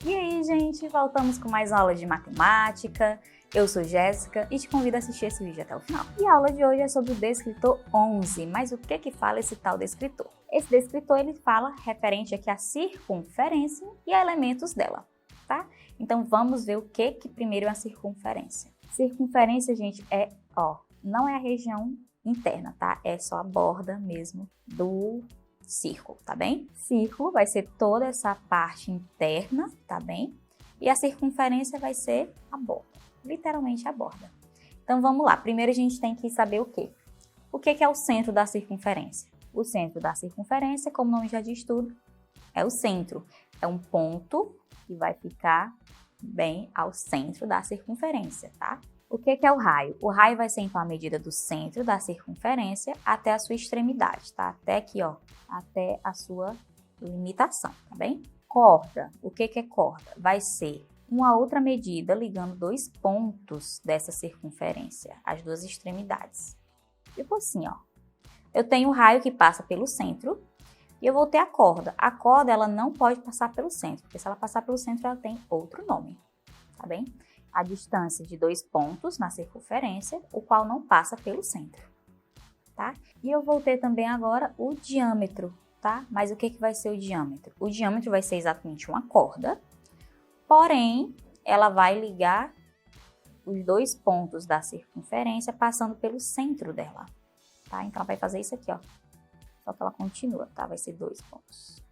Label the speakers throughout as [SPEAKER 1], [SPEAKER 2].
[SPEAKER 1] E aí, gente, voltamos com mais aula de matemática. Eu sou Jéssica e te convido a assistir esse vídeo até o final. E a aula de hoje é sobre o descritor 11, mas o que fala esse tal descritor? Esse descritor, ele fala referente aqui à circunferência e a elementos dela, tá? Então, vamos ver o que primeiro é a circunferência. Circunferência, gente, não é a região interna, tá? É só a borda mesmo do círculo, tá bem? Círculo vai ser toda essa parte interna, tá bem? E a circunferência vai ser a borda, literalmente a borda. Então vamos lá, primeiro a gente tem que saber o quê? O que é o centro da circunferência? O centro da circunferência, como o nome já diz tudo, é o centro. É um ponto que vai ficar bem ao centro da circunferência, tá? O que é o raio? O raio vai ser então a medida do centro da circunferência até a sua extremidade, tá? Até aqui, ó, até a sua limitação, tá bem? Corda, o que é corda? Vai ser uma outra medida ligando dois pontos dessa circunferência, as duas extremidades. Tipo assim, ó. Eu tenho o raio que passa pelo centro e eu vou ter a corda. A corda, ela não pode passar pelo centro, porque se ela passar pelo centro, ela tem outro nome, tá bem? A distância de dois pontos na circunferência, o qual não passa pelo centro, tá? E eu vou ter também agora o diâmetro, tá? Mas o que vai ser o diâmetro? O diâmetro vai ser exatamente uma corda, porém, ela vai ligar os dois pontos da circunferência passando pelo centro dela, tá? Então, ela vai fazer isso aqui, ó. Só que ela continua, tá? Vai ser dois pontos.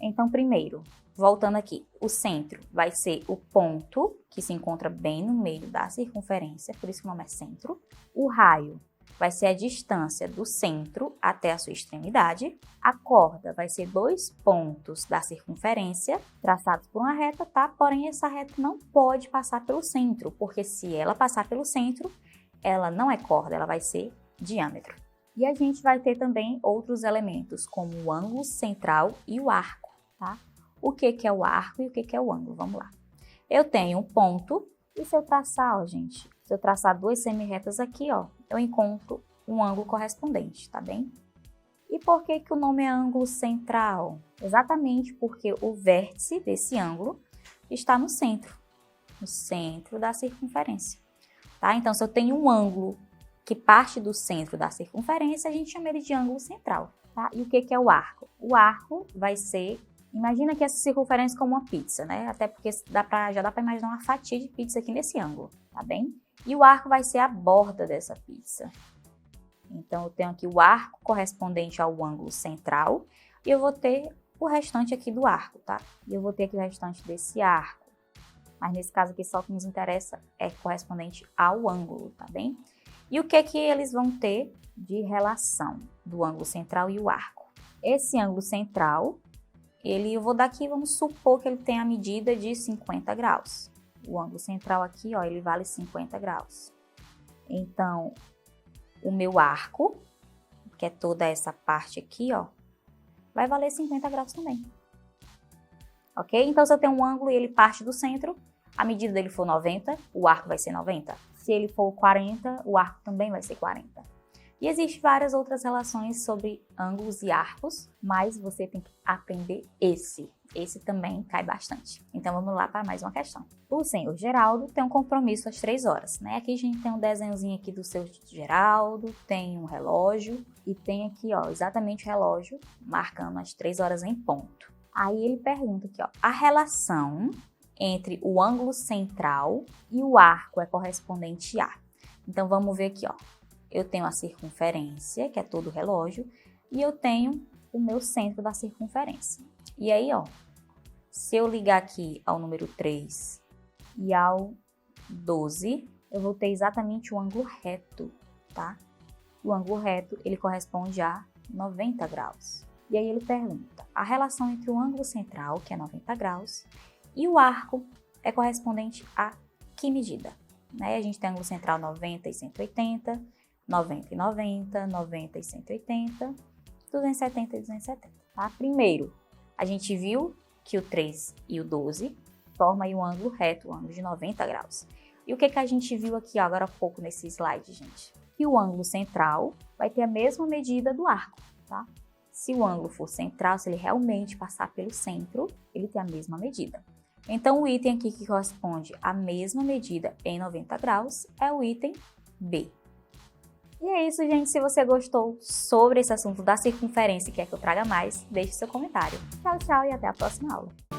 [SPEAKER 1] Então, primeiro, voltando aqui, o centro vai ser o ponto que se encontra bem no meio da circunferência, por isso que o nome é centro. O raio vai ser a distância do centro até a sua extremidade. A corda vai ser dois pontos da circunferência traçados por uma reta, tá? Porém, essa reta não pode passar pelo centro, porque se ela passar pelo centro, ela não é corda, ela vai ser diâmetro. E a gente vai ter também outros elementos, como o ângulo central e o arco, tá? O que é o arco e o que é o ângulo? Vamos lá. Eu tenho um ponto e se eu traçar, ó, gente, se eu traçar duas semirretas aqui, ó, eu encontro um ângulo correspondente, tá bem? E por que o nome é ângulo central? Exatamente porque o vértice desse ângulo está no centro da circunferência, tá? Então, se eu tenho um ângulo que parte do centro da circunferência, a gente chama ele de ângulo central, tá? E o que é o arco? O arco vai ser, imagina que essa circunferência como uma pizza, né? Até porque já dá para imaginar uma fatia de pizza aqui nesse ângulo, tá bem? E o arco vai ser a borda dessa pizza. Então, eu tenho aqui o arco correspondente ao ângulo central e eu vou ter o restante aqui do arco, tá? E eu vou ter aqui o restante desse arco. Mas nesse caso aqui, só o que nos interessa é correspondente ao ângulo, tá bem? E o que eles vão ter de relação do ângulo central e o arco? Esse ângulo central, eu vou dar aqui, vamos supor que ele tem a medida de 50 graus. O ângulo central aqui, ó, ele vale 50 graus. Então, o meu arco, que é toda essa parte aqui, ó, vai valer 50 graus também. Ok? Então, se eu tenho um ângulo e ele parte do centro, a medida dele for 90, o arco vai ser 90. Se ele for 40, o arco também vai ser 40. E existem várias outras relações sobre ângulos e arcos, mas você tem que aprender esse. Esse também cai bastante. Então vamos lá para mais uma questão. O senhor Geraldo tem um compromisso às 3 horas, né? Aqui a gente tem um desenhozinho aqui do seu Geraldo, tem um relógio e tem aqui, ó, exatamente o relógio marcando as 3 horas em ponto. Aí ele pergunta aqui, ó, a relação entre o ângulo central e o arco é correspondente a. Então, vamos ver aqui, ó. Eu tenho a circunferência, que é todo o relógio, e eu tenho o meu centro da circunferência. E aí, ó, se eu ligar aqui ao número 3 e ao 12, eu vou ter exatamente o ângulo reto, tá? O ângulo reto, ele corresponde a 90 graus. E aí ele pergunta, a relação entre o ângulo central, que é 90 graus, e o arco é correspondente a que medida? Né? A gente tem ângulo central 90 e 180, 90 e 90, 90 e 180, 270 e 270. Tá? Primeiro, a gente viu que o 3 e o 12 formam aí um ângulo reto, um ângulo de 90 graus. E o que a gente viu aqui ó, agora há pouco nesse slide, gente? Que o ângulo central vai ter a mesma medida do arco, tá? Se o ângulo for central, se ele realmente passar pelo centro, ele tem a mesma medida. Então o item aqui que corresponde à mesma medida em 90 graus é o item B. E é isso, gente. Se você gostou sobre esse assunto da circunferência e quer que eu traga mais, deixe seu comentário. Tchau, tchau e até a próxima aula.